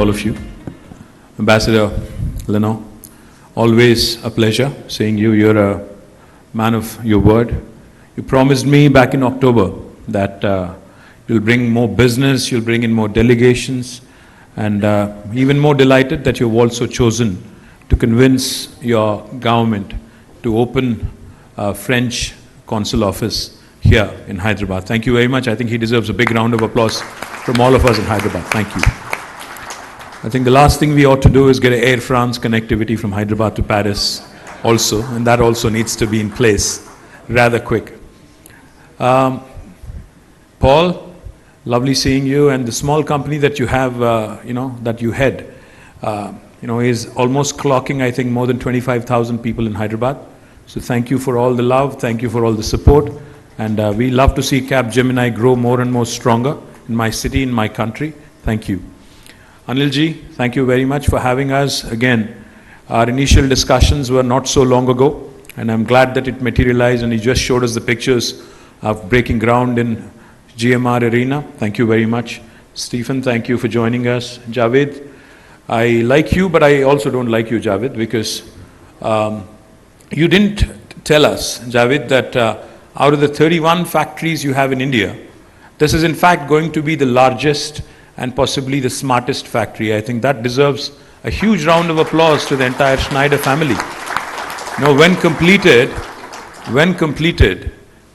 all of you. Ambassador Leno, always a pleasure seeing you. You're a man of your word. You promised me back in October that you'll bring more business, you'll bring in more delegations, and even more delighted that you've also chosen to convince your government to open a French consul office here in Hyderabad. Thank you very much. I think he deserves a big round of applause from all of us in Hyderabad. Thank you. I think the last thing we ought to do is get an Air France connectivity from Hyderabad to Paris also, and that also needs to be in place rather quick. Paul, lovely seeing you, and the small company that you have, that you head, is almost clocking, I think, more than 25,000 people in Hyderabad. So thank you for all the love, thank you for all the support, and we love to see Capgemini grow more and more stronger in my city, in my country. Thank you. Anilji, thank you very much for having us. Again, our initial discussions were not so long ago, and I'm glad that it materialized, and he just showed us the pictures of breaking ground in GMR Arena. Thank you very much. Stephen, thank you for joining us. Javed, I like you, but I also don't like you, Javed, because you didn't tell us, Javed, that out of the 31 factories you have in India, this is in fact going to be the largest and possibly the smartest factory. I think that deserves a huge round of applause to the entire Schneider family. When completed,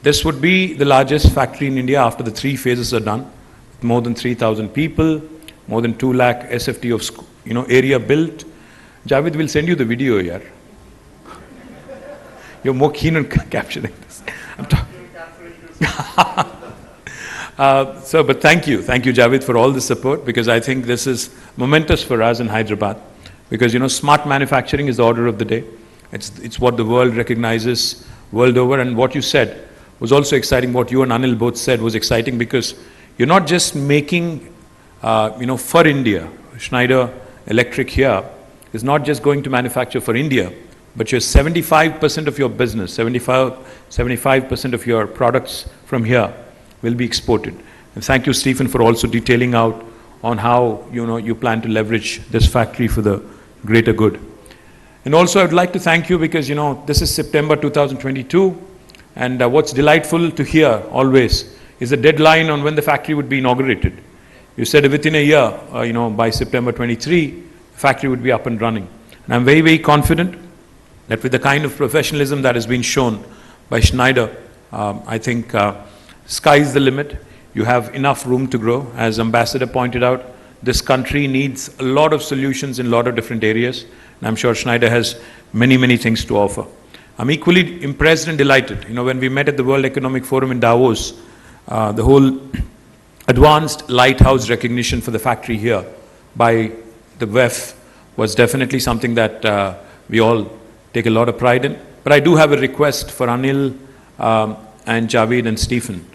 this would be the largest factory in India after the 3 phases are done. More than 3,000 people, more than 2 lakh SFT of area built. Javed will send you the video here. You're more keen on capturing this. But thank you, Javed, for all the support, because I think this is momentous for us in Hyderabad. Because smart manufacturing is the order of the day. It's what the world recognizes world over, and what you said was also exciting. What you and Anil both said was exciting, because you're not just making, for India. Schneider Electric here is not just going to manufacture for India, but you're 75% of your business, 75% of your products from here will be exported. And thank you, Stephen, for also detailing out on how you plan to leverage this factory for the greater good. And also I'd like to thank you because this is September 2022, and what's delightful to hear always is the deadline on when the factory would be inaugurated. You said within a year, by September 23, the factory would be up and running. And I'm very, very confident that with the kind of professionalism that has been shown by Schneider, I think sky's the limit. You have enough room to grow. As Ambassador pointed out, this country needs a lot of solutions in a lot of different areas, and I'm sure Schneider has many, many things to offer. I'm equally impressed and delighted. When we met at the World Economic Forum in Davos, the whole advanced lighthouse recognition for the factory here by the WEF was definitely something that we all take a lot of pride in. But I do have a request for Anil and Javed and Stephen.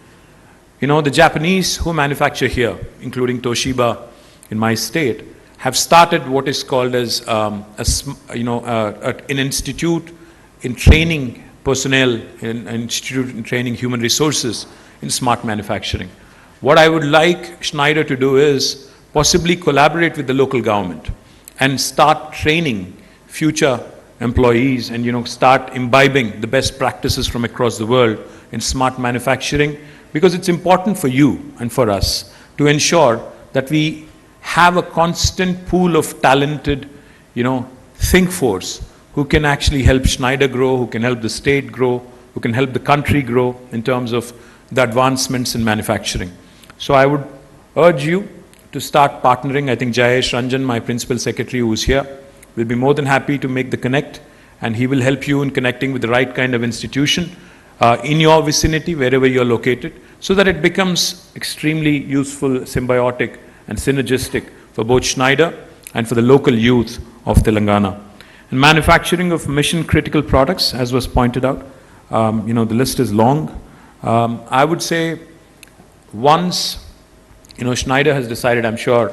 The Japanese who manufacture here, including Toshiba in my state, have started what is called as an institute in training personnel, an institute in training human resources in smart manufacturing. What I would like Schneider to do is possibly collaborate with the local government and start training future employees and start imbibing the best practices from across the world in smart manufacturing, because it's important for you and for us to ensure that we have a constant pool of talented, think force who can actually help Schneider grow, who can help the state grow, who can help the country grow in terms of the advancements in manufacturing. So I would urge you to start partnering. I think Jayesh Ranjan, my principal secretary who is here, will be more than happy to make the connect, and he will help you in connecting with the right kind of institution in your vicinity, wherever you're located, so that it becomes extremely useful, symbiotic, and synergistic for both Schneider and for the local youth of Telangana. And manufacturing of mission-critical products, as was pointed out, the list is long. I would say once, Schneider has decided, I'm sure,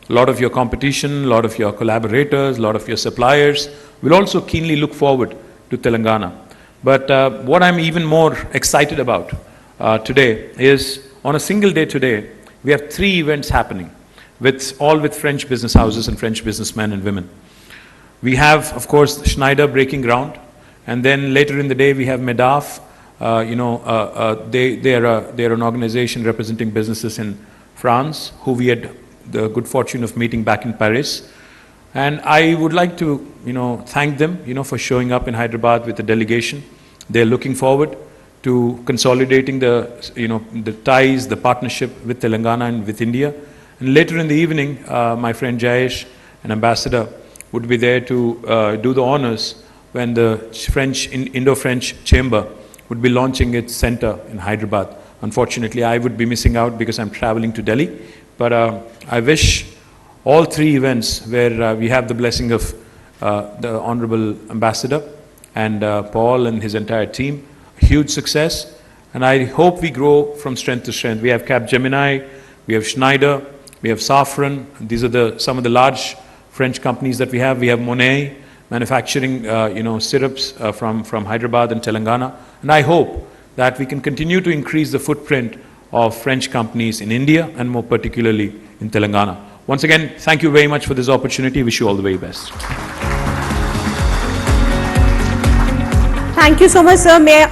a lot of your competition, a lot of your collaborators, a lot of your suppliers will also keenly look forward to Telangana. But what I'm even more excited about today is, on a single day today, we have 3 events happening. with French business houses and French businessmen and women. We have, of course, Schneider breaking ground, and then later in the day we have Medaf. They're an organization representing businesses in France, who we had the good fortune of meeting back in Paris. And I would like to, thank them, for showing up in Hyderabad with a delegation. They're looking forward to consolidating the ties, the partnership with Telangana and with India. And later in the evening, my friend Jayesh, an ambassador, would be there to do the honors when the Indo-French Chamber would be launching its center in Hyderabad. Unfortunately, I would be missing out because I'm traveling to Delhi. But I wish all three events where we have the blessing of the Honorable Ambassador and Paul and his entire team, huge success. And I hope we grow from strength to strength. We have Capgemini, we have Schneider, we have Safran. These are some of the large French companies that we have. We have Monet manufacturing, syrups from Hyderabad and Telangana. And I hope that we can continue to increase the footprint of French companies in India and more particularly in Telangana. Once again, thank you very much for this opportunity. Wish you all the very best. Thank you so much, sir. May I urge